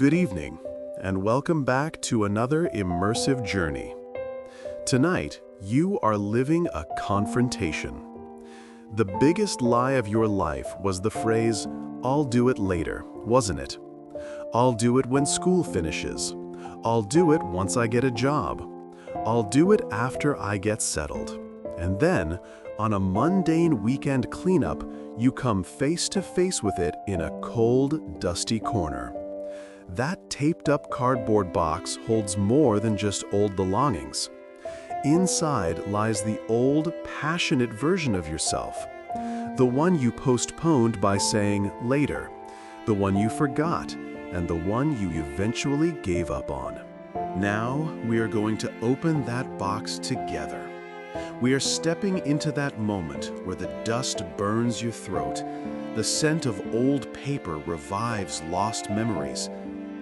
Good evening, and welcome back to another immersive journey. Tonight, you are living a confrontation. The biggest lie of your life was the phrase, "I'll do it later," wasn't it? "I'll do it when school finishes. I'll do it once I get a job. I'll do it after I get settled." And then, on a mundane weekend cleanup, you come face to face with it in a cold, dusty corner. That taped-up cardboard box holds more than just old belongings. Inside lies the old, passionate version of yourself. The one you postponed by saying later, the one you forgot, and the one you eventually gave up on. Now, we are going to open that box together. We are stepping into that moment where the dust burns your throat, the scent of old paper revives lost memories,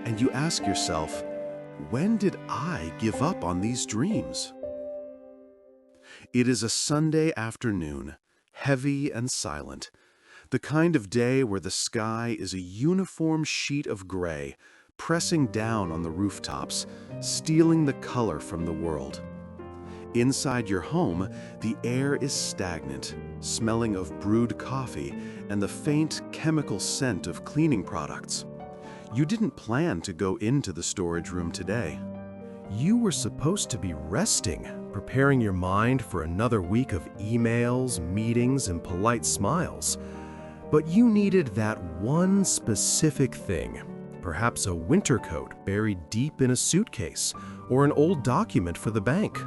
and you ask yourself, when did I give up on these dreams? It is a Sunday afternoon, heavy and silent, the kind of day where the sky is a uniform sheet of gray, pressing down on the rooftops, stealing the color from the world. Inside your home, the air is stagnant, smelling of brewed coffee and the faint chemical scent of cleaning products. You didn't plan to go into the storage room today. You were supposed to be resting, preparing your mind for another week of emails, meetings, and polite smiles. But you needed that one specific thing, perhaps a winter coat buried deep in a suitcase, or an old document for the bank.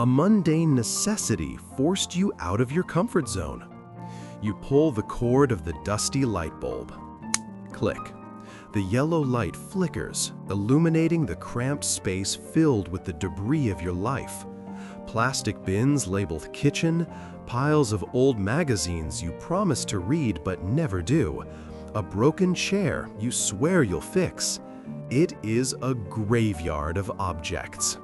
A mundane necessity forced you out of your comfort zone. You pull the cord of the dusty light bulb. Click. The yellow light flickers, illuminating the cramped space filled with the debris of your life. Plastic bins labeled kitchen, piles of old magazines you promised to read but never do, a broken chair you swear you'll fix. It is a graveyard of objects.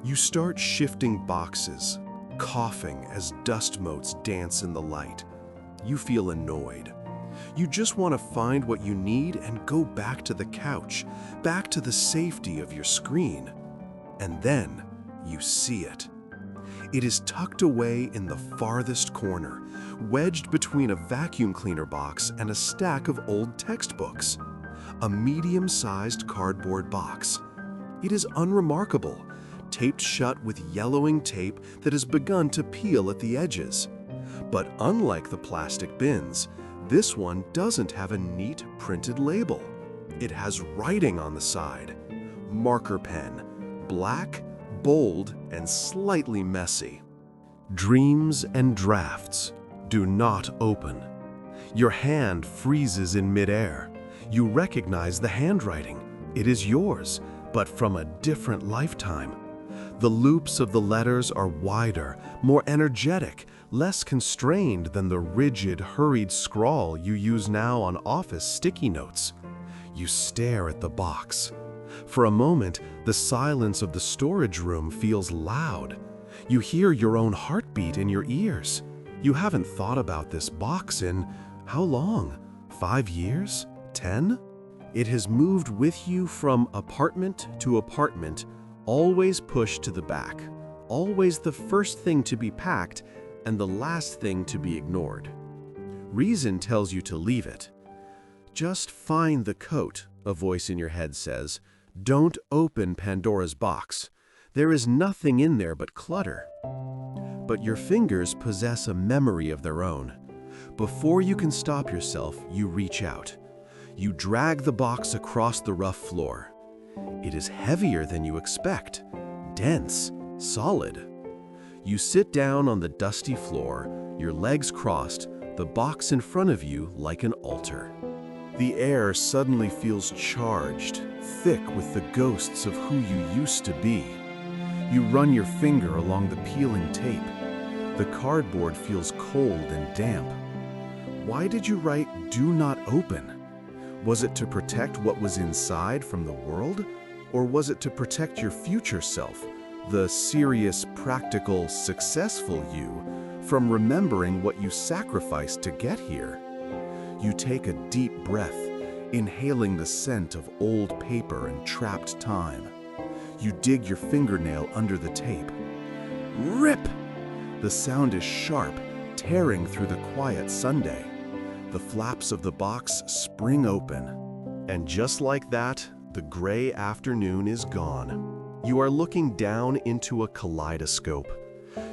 You start shifting boxes, coughing as dust motes dance in the light. You feel annoyed. You just want to find what you need and go back to the couch, back to the safety of your screen. And then you see it. It is tucked away in the farthest corner, wedged between a vacuum cleaner box and a stack of old textbooks. A medium-sized cardboard box. It is unremarkable, taped shut with yellowing tape that has begun to peel at the edges. But unlike the plastic bins, this one doesn't have a neat printed label. It has writing on the side. Marker pen, black, bold, and slightly messy. Dreams and drafts. Do not open. Your hand freezes in midair. You recognize the handwriting. It is yours, but from a different lifetime. The loops of the letters are wider, more energetic, less constrained than the rigid, hurried scrawl you use now on office sticky notes. You stare at the box. For a moment, the silence of the storage room feels loud. You hear your own heartbeat in your ears. You haven't thought about this box in how long? 5 years? 10? It has moved with you from apartment to apartment, always pushed to the back, always the first thing to be packed and the last thing to be ignored. Reason tells you to leave it. Just find the coat, a voice in your head says. Don't open Pandora's box. There is nothing in there but clutter. But your fingers possess a memory of their own. Before you can stop yourself, you reach out. You drag the box across the rough floor. It is heavier than you expect, dense, solid. You sit down on the dusty floor, your legs crossed, the box in front of you like an altar. The air suddenly feels charged, thick with the ghosts of who you used to be. You run your finger along the peeling tape. The cardboard feels cold and damp. Why did you write "Do not open"? Was it to protect what was inside from the world? Or was it to protect your future self, the serious, practical, successful you, from remembering what you sacrificed to get here? You take a deep breath, inhaling the scent of old paper and trapped time. You dig your fingernail under the tape. Rip! The sound is sharp, tearing through the quiet Sunday. The flaps of the box spring open. And just like that, the gray afternoon is gone. You are looking down into a kaleidoscope.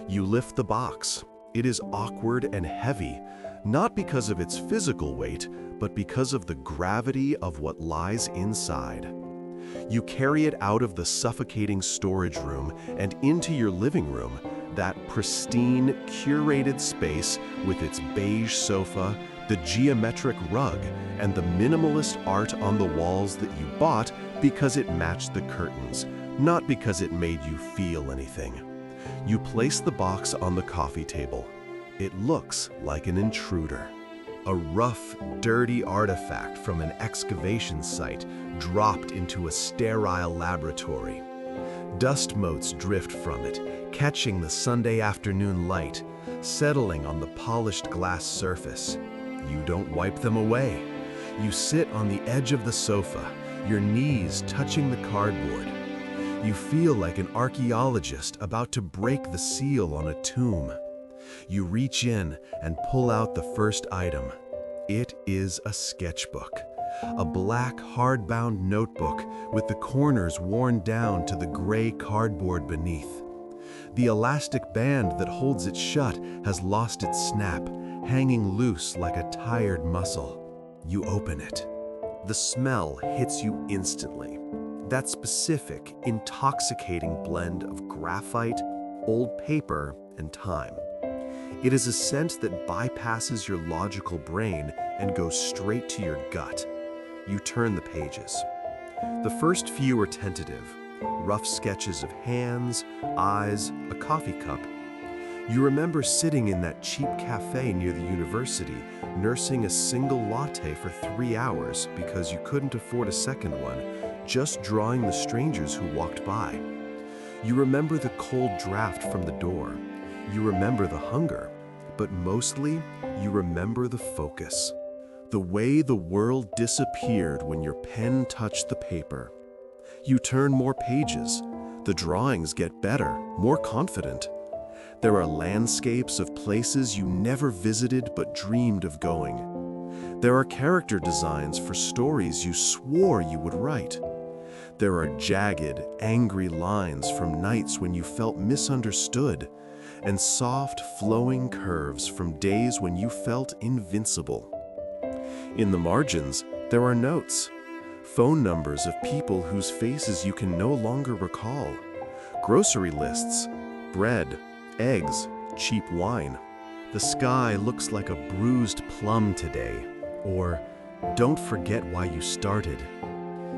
You lift the box. It is awkward and heavy, not because of its physical weight, but because of the gravity of what lies inside. You carry it out of the suffocating storage room and into your living room, that pristine, curated space with its beige sofa, the geometric rug, and the minimalist art on the walls that you bought because it matched the curtains, not because it made you feel anything. You place the box on the coffee table. It looks like an intruder. A rough, dirty artifact from an excavation site dropped into a sterile laboratory. Dust motes drift from it, catching the Sunday afternoon light, settling on the polished glass surface. You don't wipe them away. You sit on the edge of the sofa, your knees touching the cardboard. You feel like an archaeologist about to break the seal on a tomb. You reach in and pull out the first item. It is a sketchbook, a black hardbound notebook with the corners worn down to the gray cardboard beneath. The elastic band that holds it shut has lost its snap, hanging loose like a tired muscle. You open it. The smell hits you instantly. That specific, intoxicating blend of graphite, old paper, and time. It is a scent that bypasses your logical brain and goes straight to your gut. You turn the pages. The first few are tentative, rough sketches of hands, eyes, a coffee cup. You remember sitting in that cheap cafe near the university, nursing a single latte for 3 hours because you couldn't afford a second one, just drawing the strangers who walked by. You remember the cold draft from the door. You remember the hunger, but mostly you remember the focus. The way the world disappeared when your pen touched the paper. You turn more pages. The drawings get better, more confident. There are landscapes of places you never visited but dreamed of going. There are character designs for stories you swore you would write. There are jagged, angry lines from nights when you felt misunderstood, and soft, flowing curves from days when you felt invincible. In the margins, there are notes, phone numbers of people whose faces you can no longer recall, grocery lists, bread, eggs, cheap wine. The sky looks like a bruised plum today, or don't forget why you started.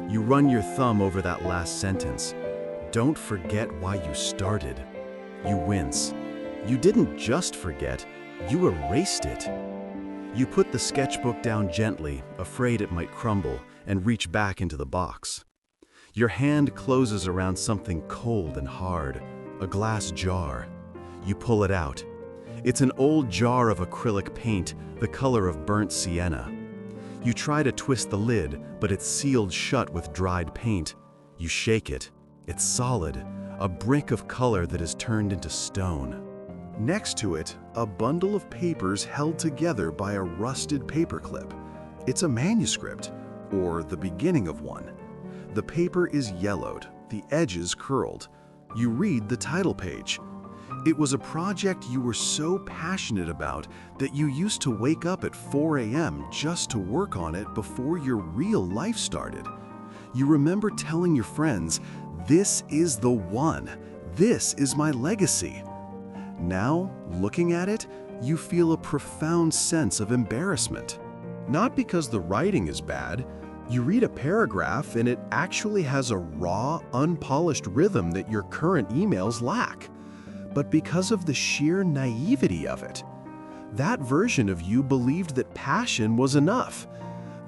You run your thumb over that last sentence. Don't forget why you started. You wince. You didn't just forget, you erased it. You put the sketchbook down gently, afraid it might crumble, and reach back into the box. Your hand closes around something cold and hard, a glass jar. You pull it out. It's an old jar of acrylic paint, the color of burnt sienna. You try to twist the lid, but it's sealed shut with dried paint. You shake it. It's solid, a brick of color that is turned into stone. Next to it, a bundle of papers held together by a rusted paperclip. It's a manuscript, or the beginning of one. The paper is yellowed, the edges curled. You read the title page. It was a project you were so passionate about that you used to wake up at 4 a.m. just to work on it before your real life started. You remember telling your friends, "This is the one. This is my legacy." Now, looking at it, you feel a profound sense of embarrassment. Not because the writing is bad. You read a paragraph and it actually has a raw, unpolished rhythm that your current emails lack. But because of the sheer naivety of it. That version of you believed that passion was enough.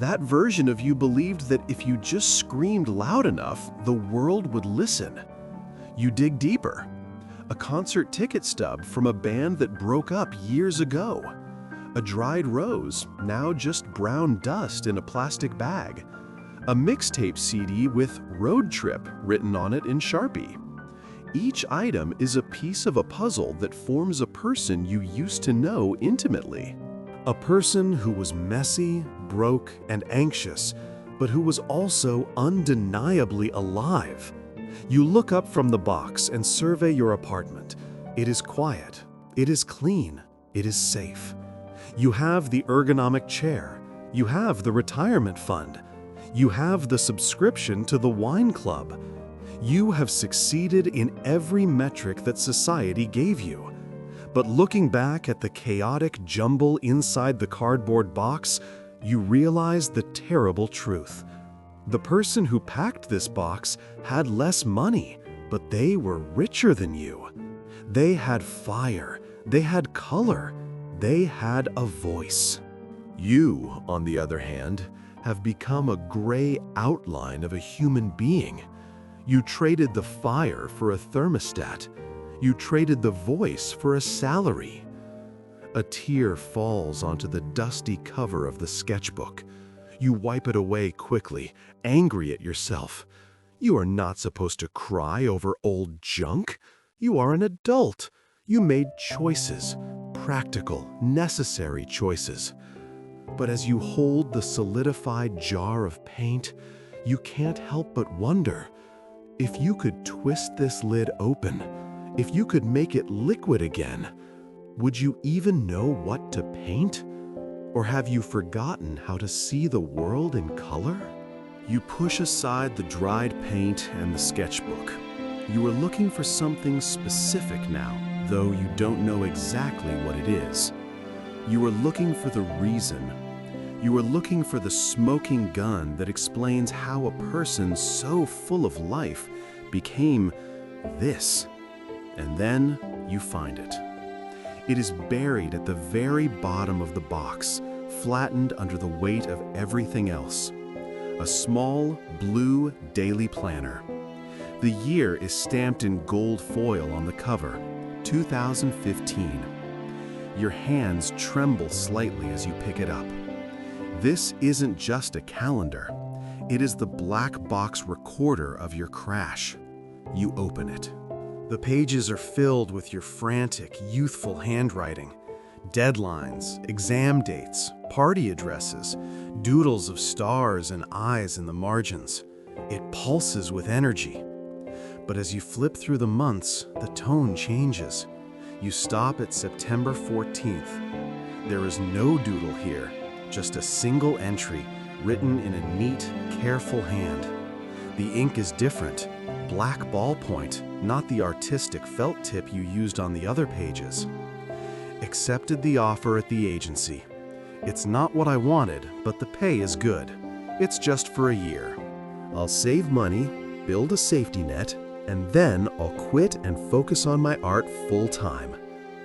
That version of you believed that if you just screamed loud enough, the world would listen. You dig deeper. A concert ticket stub from a band that broke up years ago. A dried rose, now just brown dust in a plastic bag. A mixtape CD with "Road Trip" written on it in Sharpie. Each item is a piece of a puzzle that forms a person you used to know intimately. A person who was messy, broke, and anxious, but who was also undeniably alive. You look up from the box and survey your apartment. It is quiet. It is clean. It is safe. You have the ergonomic chair. You have the retirement fund. You have the subscription to the wine club. You have succeeded in every metric that society gave you. But looking back at the chaotic jumble inside the cardboard box, you realize the terrible truth. The person who packed this box had less money, but they were richer than you. They had fire. They had color. They had a voice. You, on the other hand, have become a gray outline of a human being. You traded the fire for a thermostat. You traded the voice for a salary. A tear falls onto the dusty cover of the sketchbook. You wipe it away quickly, angry at yourself. You are not supposed to cry over old junk. You are an adult. You made choices, practical, necessary choices. But as you hold the solidified jar of paint, you can't help but wonder, if you could twist this lid open, if you could make it liquid again, would you even know what to paint? Or have you forgotten how to see the world in color? You push aside the dried paint and the sketchbook. You are looking for something specific now, though you don't know exactly what it is. You are looking for the reason. You are looking for the smoking gun that explains how a person so full of life became this. And then you find it. It is buried at the very bottom of the box, flattened under the weight of everything else. A small, blue daily planner. The year is stamped in gold foil on the cover, 2015. Your hands tremble slightly as you pick it up. This isn't just a calendar. It is the black box recorder of your crash. You open it. The pages are filled with your frantic, youthful handwriting. Deadlines, exam dates, party addresses, doodles of stars and eyes in the margins. It pulses with energy. But as you flip through the months, the tone changes. You stop at September 14th. There is no doodle here, just a single entry written in a neat, careful hand. The ink is different, black ballpoint, not the artistic felt tip you used on the other pages. Accepted the offer at the agency. It's not what I wanted, but the pay is good. It's just for a year. I'll save money, build a safety net, and then I'll quit and focus on my art full time.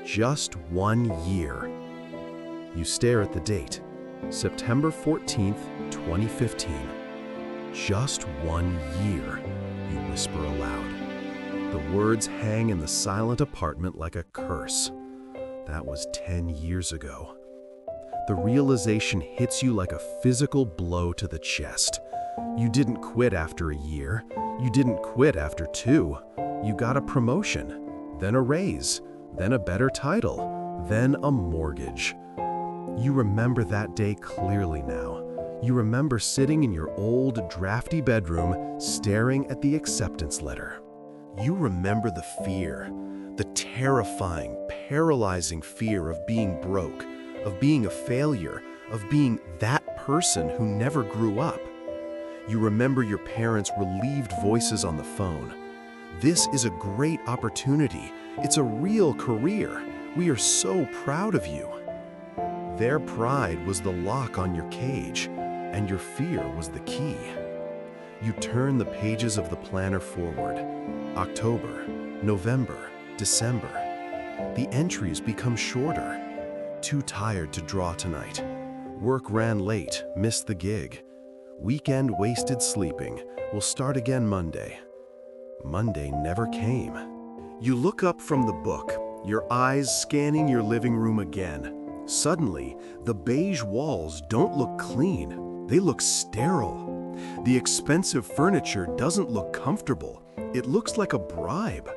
Just 1 year. You stare at the date, September 14th, 2015. Just 1 year, you whisper aloud. The words hang in the silent apartment like a curse. That was 10 years ago. The realization hits you like a physical blow to the chest. You didn't quit after a year. You didn't quit after 2. You got a promotion, then a raise, then a better title, then a mortgage. You remember that day clearly now. You remember sitting in your old, drafty bedroom, staring at the acceptance letter. You remember the fear, the terrifying, paralyzing fear of being broke, of being a failure, of being that person who never grew up. You remember your parents' relieved voices on the phone. This is a great opportunity. It's a real career. We are so proud of you. Their pride was the lock on your cage, and your fear was the key. You turn the pages of the planner forward. October, November, December. The entries become shorter. Too tired to draw tonight. Work ran late, missed the gig. Weekend wasted sleeping. We'll start again Monday. Monday never came. You look up from the book, your eyes scanning your living room again. Suddenly, the beige walls don't look clean, they look sterile. The expensive furniture doesn't look comfortable, it looks like a bribe.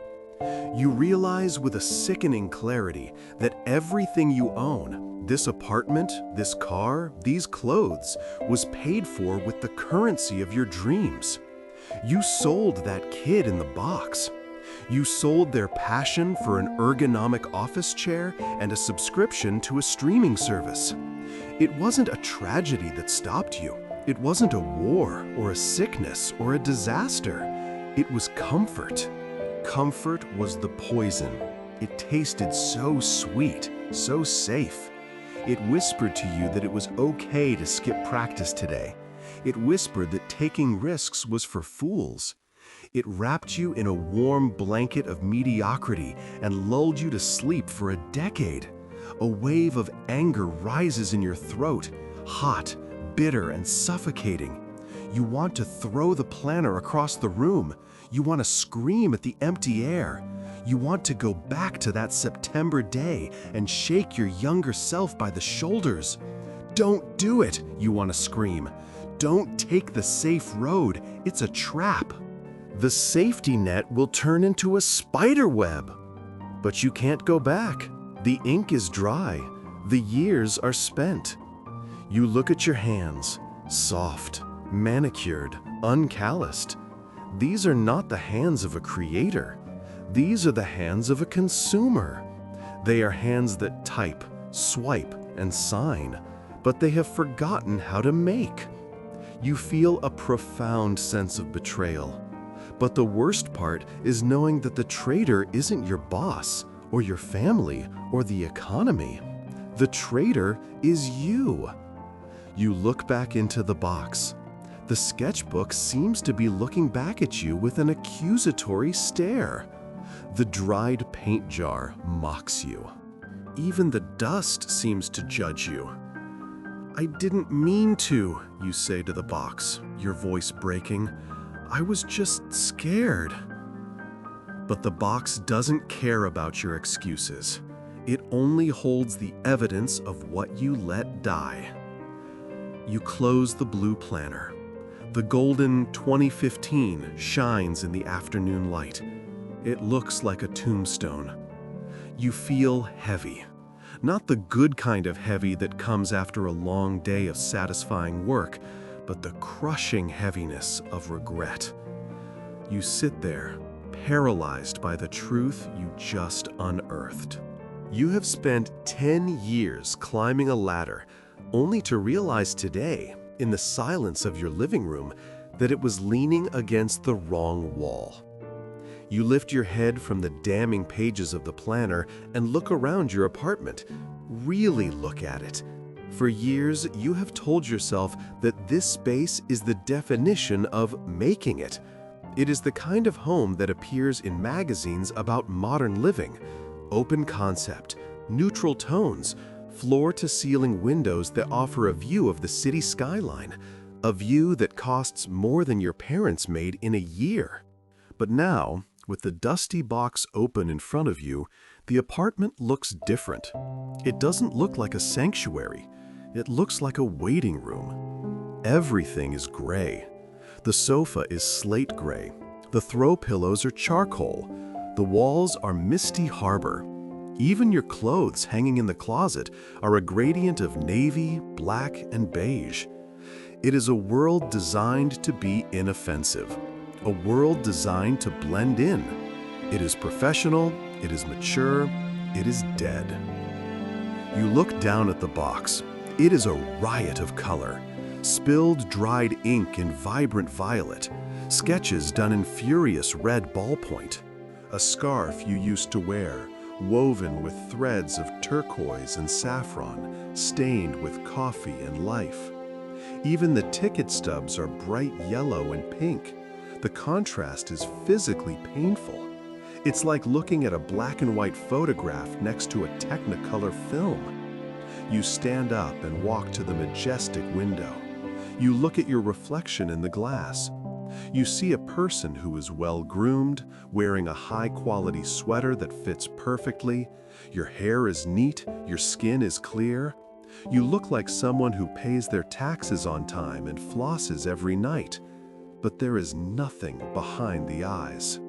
You realize with a sickening clarity that everything you own, this apartment, this car, these clothes, was paid for with the currency of your dreams. You sold that kid in the box. You sold their passion for an ergonomic office chair and a subscription to a streaming service. It wasn't a tragedy that stopped you. It wasn't a war or a sickness or a disaster. It was comfort. Comfort was the poison. It tasted so sweet, so safe. It whispered to you that it was okay to skip practice today. It whispered that taking risks was for fools. It wrapped you in a warm blanket of mediocrity and lulled you to sleep for a decade. A wave of anger rises in your throat, hot, bitter, and suffocating. You want to throw the planner across the room. You want to scream at the empty air. You want to go back to that September day and shake your younger self by the shoulders. Don't do it, you want to scream. Don't take the safe road. It's a trap. The safety net will turn into a spider web. But you can't go back. The ink is dry. The years are spent. You look at your hands, soft, manicured, uncalloused. These are not the hands of a creator. These are the hands of a consumer. They are hands that type, swipe, and sign, but they have forgotten how to make. You feel a profound sense of betrayal. But the worst part is knowing that the traitor isn't your boss, or your family, or the economy. The traitor is you. You look back into the box. The sketchbook seems to be looking back at you with an accusatory stare. The dried paint jar mocks you. Even the dust seems to judge you. "I didn't mean to," you say to the box, your voice breaking. "I was just scared." But the box doesn't care about your excuses. It only holds the evidence of what you let die. You close the blue planner. The golden 2015 shines in the afternoon light. It looks like a tombstone. You feel heavy. Not the good kind of heavy that comes after a long day of satisfying work, but the crushing heaviness of regret. You sit there, paralyzed by the truth you just unearthed. You have spent 10 years climbing a ladder, only to realize today, in the silence of your living room, that it was leaning against the wrong wall. You lift your head from the damning pages of the planner and look around your apartment. Really look at it. For years, you have told yourself that this space is the definition of making it. It is the kind of home that appears in magazines about modern living. Open concept, neutral tones, floor-to-ceiling windows that offer a view of the city skyline, a view that costs more than your parents made in a year. But now, with the dusty box open in front of you, the apartment looks different. It doesn't look like a sanctuary. It looks like a waiting room. Everything is gray. The sofa is slate gray. The throw pillows are charcoal. The walls are misty harbor. Even your clothes hanging in the closet are a gradient of navy, black, and beige. It is a world designed to be inoffensive. A world designed to blend in. It is professional, it is mature, it is dead. You look down at the box. It is a riot of color. Spilled dried ink in vibrant violet. Sketches done in furious red ballpoint. A scarf you used to wear, woven with threads of turquoise and saffron, stained with coffee and life. Even the ticket stubs are bright yellow and pink. The contrast is physically painful. It's like looking at a black and white photograph next to a Technicolor film. You stand up and walk to the majestic window. You look at your reflection in the glass. You see a person who is well-groomed, wearing a high-quality sweater that fits perfectly. Your hair is neat, your skin is clear. You look like someone who pays their taxes on time and flosses every night. But there is nothing behind the eyes.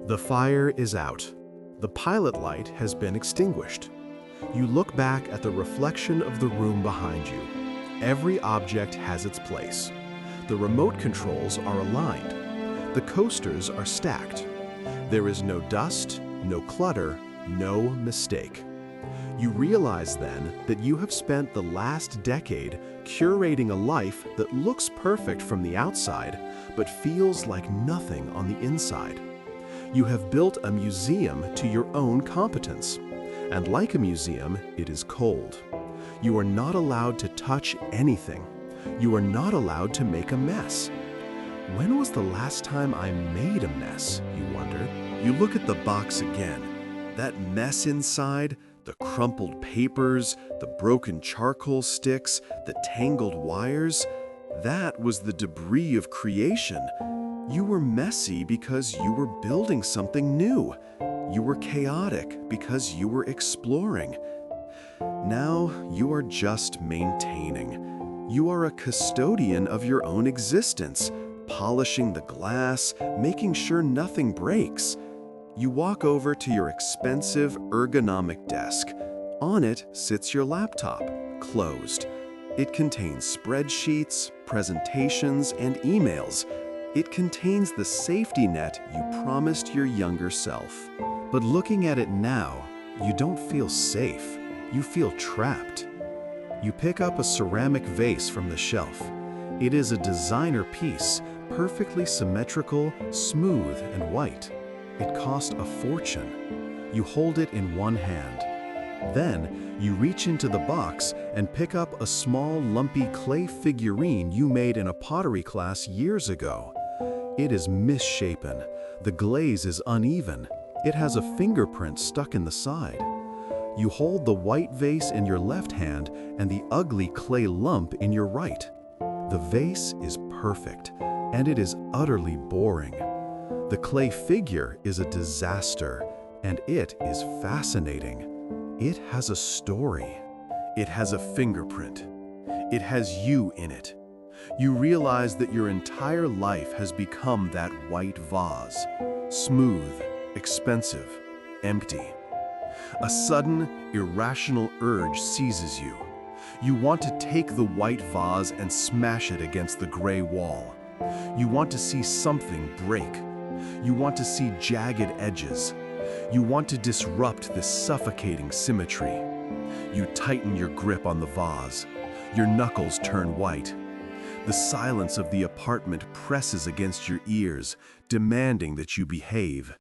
The fire is out. The pilot light has been extinguished. You look back at the reflection of the room behind you. Every object has its place. The remote controls are aligned. The coasters are stacked. There is no dust, no clutter, no mistake. You realize then that you have spent the last decade curating a life that looks perfect from the outside, but feels like nothing on the inside. You have built a museum to your own competence. And like a museum, it is cold. You are not allowed to touch anything. You are not allowed to make a mess. When was the last time I made a mess, you wonder? You look at the box again. That mess inside, the crumpled papers, the broken charcoal sticks, the tangled wires, that was the debris of creation. You were messy because you were building something new. You were chaotic because you were exploring. Now you are just maintaining. You are a custodian of your own existence, polishing the glass, making sure nothing breaks. You walk over to your expensive ergonomic desk. On it sits your laptop, closed. It contains spreadsheets, presentations, and emails. It contains the safety net you promised your younger self. But looking at it now, you don't feel safe. You feel trapped. You pick up a ceramic vase from the shelf. It is a designer piece, perfectly symmetrical, smooth, and white. It cost a fortune. You hold it in one hand. Then, you reach into the box and pick up a small, lumpy clay figurine you made in a pottery class years ago. It is misshapen. The glaze is uneven. It has a fingerprint stuck in the side. You hold the white vase in your left hand and the ugly clay lump in your right. The vase is perfect, and it is utterly boring. The clay figure is a disaster, and it is fascinating. It has a story. It has a fingerprint. It has you in it. You realize that your entire life has become that white vase. Smooth, expensive, empty. A sudden, irrational urge seizes you. You want to take the white vase and smash it against the gray wall. You want to see something break. You want to see jagged edges. You want to disrupt this suffocating symmetry. You tighten your grip on the vase. Your knuckles turn white. The silence of the apartment presses against your ears, demanding that you behave,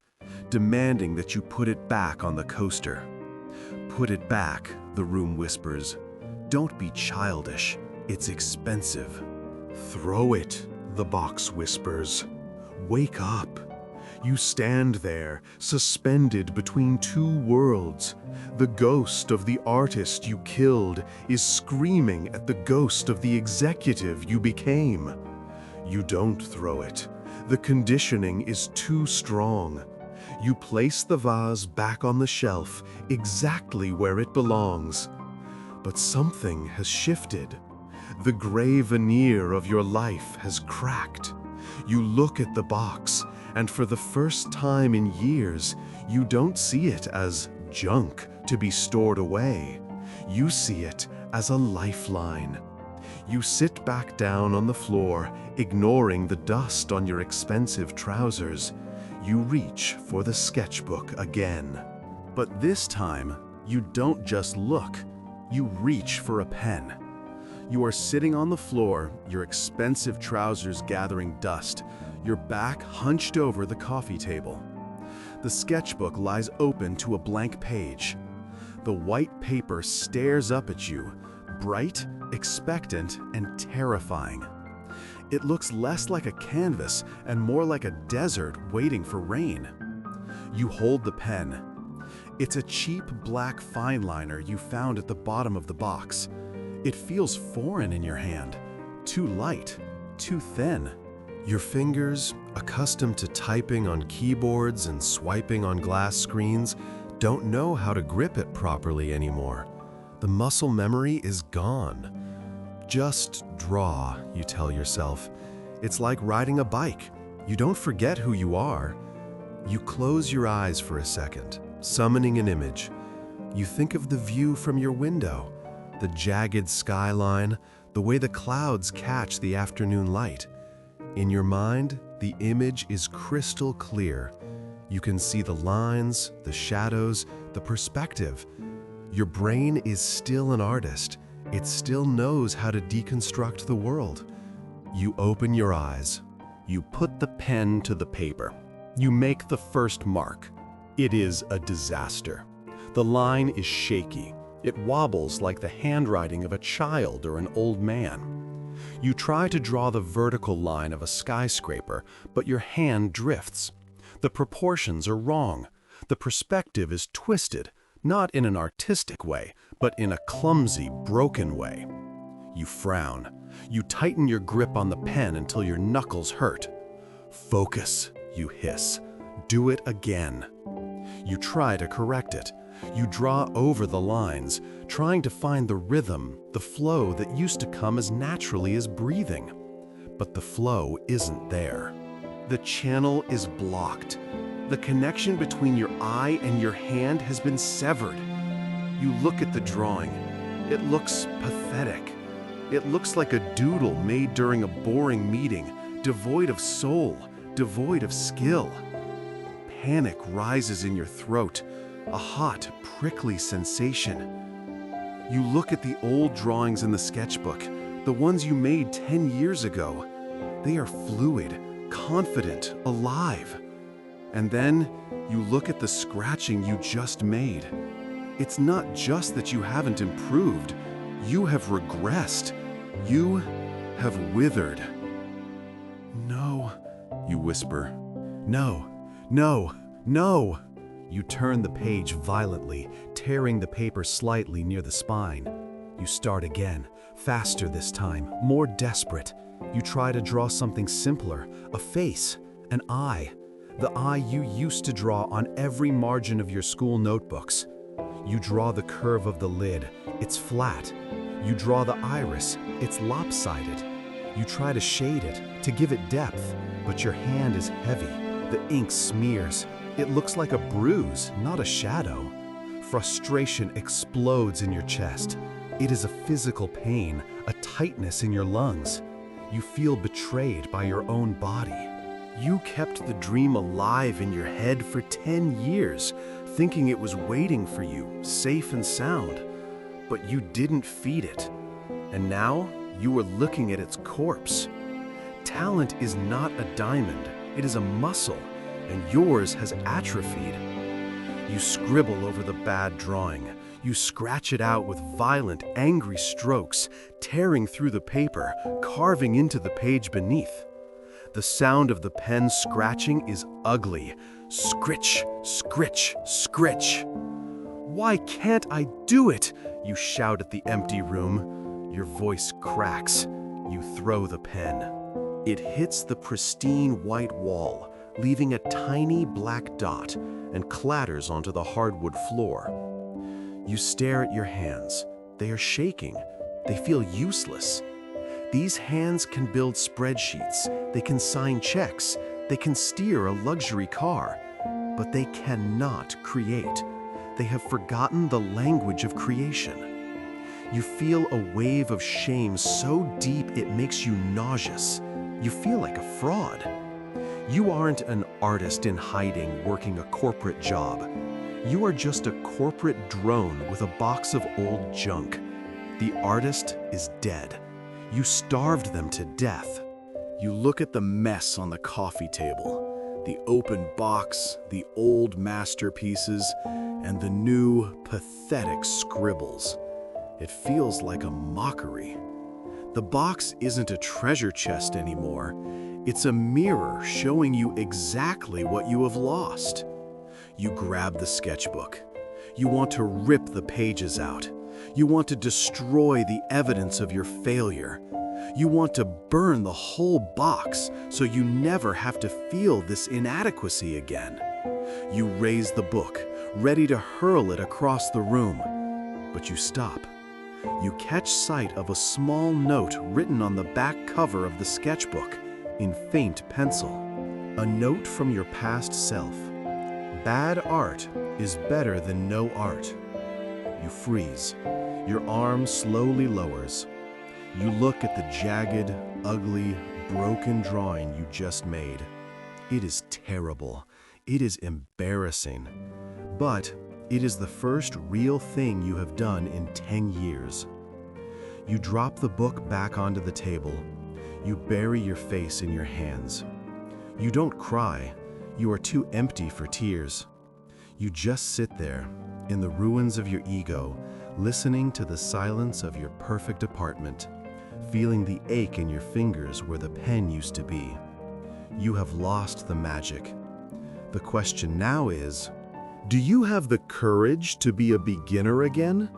demanding that you put it back on the coaster. Put it back, the room whispers. Don't be childish. It's expensive. Throw it, the box whispers. Wake up. You stand there, suspended between two worlds. The ghost of the artist you killed is screaming at the ghost of the executive you became. You don't throw it. The conditioning is too strong. You place the vase back on the shelf, exactly where it belongs. But something has shifted. The gray veneer of your life has cracked. You look at the box, and for the first time in years, you don't see it as junk to be stored away. You see it as a lifeline. You sit back down on the floor, ignoring the dust on your expensive trousers. You reach for the sketchbook again. But this time, you don't just look. You reach for a pen. You are sitting on the floor, your expensive trousers gathering dust, your back hunched over the coffee table. The sketchbook lies open to a blank page. The white paper stares up at you, bright, expectant, and terrifying. It looks less like a canvas and more like a desert waiting for rain. You hold the pen. It's a cheap black fine liner you found at the bottom of the box. It feels foreign in your hand, too light, too thin. Your fingers, accustomed to typing on keyboards and swiping on glass screens, don't know how to grip it properly anymore. The muscle memory is gone. Just draw, you tell yourself. It's like riding a bike. You don't forget who you are. You close your eyes for a second, summoning an image. You think of the view from your window, the jagged skyline, the way the clouds catch the afternoon light. In your mind, the image is crystal clear. You can see the lines, the shadows, the perspective. Your brain is still an artist. It still knows how to deconstruct the world. You open your eyes. You put the pen to the paper. You make the first mark. It is a disaster. The line is shaky. It wobbles like the handwriting of a child or an old man. You try to draw the vertical line of a skyscraper, but your hand drifts. The proportions are wrong. The perspective is twisted, not in an artistic way, but in a clumsy, broken way. You frown. You tighten your grip on the pen until your knuckles hurt. Focus, you hiss. Do it again. You try to correct it. You draw over the lines, trying to find the rhythm, the flow that used to come as naturally as breathing. But the flow isn't there. The channel is blocked. The connection between your eye and your hand has been severed. You look at the drawing. It looks pathetic. It looks like a doodle made during a boring meeting, devoid of soul, devoid of skill. Panic rises in your throat, a hot, prickly sensation. You look at the old drawings in the sketchbook, the ones you made 10 years ago. They are fluid, confident, alive. And then you look at the scratching you just made. It's not just that you haven't improved, you have regressed. You have withered. No, you whisper. No, no, no. You turn the page violently, tearing the paper slightly near the spine. You start again, faster this time, more desperate. You try to draw something simpler, a face, an eye. The eye you used to draw on every margin of your school notebooks. You draw the curve of the lid, it's flat. You draw the iris, it's lopsided. You try to shade it, to give it depth, but your hand is heavy. The ink smears. It looks like a bruise, not a shadow. Frustration explodes in your chest. It is a physical pain, a tightness in your lungs. You feel betrayed by your own body. You kept the dream alive in your head for 10 years, thinking it was waiting for you, safe and sound. But you didn't feed it. And now you were looking at its corpse. Talent is not a diamond, it is a muscle, and yours has atrophied. You scribble over the bad drawing. You scratch it out with violent, angry strokes, tearing through the paper, carving into the page beneath. The sound of the pen scratching is ugly. Scritch, scritch, scritch. Why can't I do it? You shout at the empty room. Your voice cracks. You throw the pen. It hits the pristine white wall, leaving a tiny black dot, and clatters onto the hardwood floor. You stare at your hands. They are shaking. They feel useless. These hands can build spreadsheets. They can sign checks. They can steer a luxury car. But they cannot create. They have forgotten the language of creation. You feel a wave of shame so deep it makes you nauseous. You feel like a fraud. You aren't an artist in hiding working a corporate job. You are just a corporate drone with a box of old junk. The artist is dead. You starved them to death. You look at the mess on the coffee table, the open box, the old masterpieces, and the new, pathetic scribbles. It feels like a mockery. The box isn't a treasure chest anymore. It's a mirror showing you exactly what you have lost. You grab the sketchbook. You want to rip the pages out. You want to destroy the evidence of your failure. You want to burn the whole box so you never have to feel this inadequacy again. You raise the book, ready to hurl it across the room. But you stop. You catch sight of a small note written on the back cover of the sketchbook in faint pencil. A note from your past self. Bad art is better than no art. You freeze. Your arm slowly lowers. You look at the jagged, ugly, broken drawing you just made. It is terrible. It is embarrassing. But it is the first real thing you have done in 10 years. You drop the book back onto the table. You bury your face in your hands. You don't cry. You are too empty for tears. You just sit there, in the ruins of your ego, listening to the silence of your perfect apartment, feeling the ache in your fingers where the pen used to be. You have lost the magic. The question now is, do you have the courage to be a beginner again?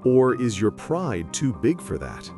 Or is your pride too big for that?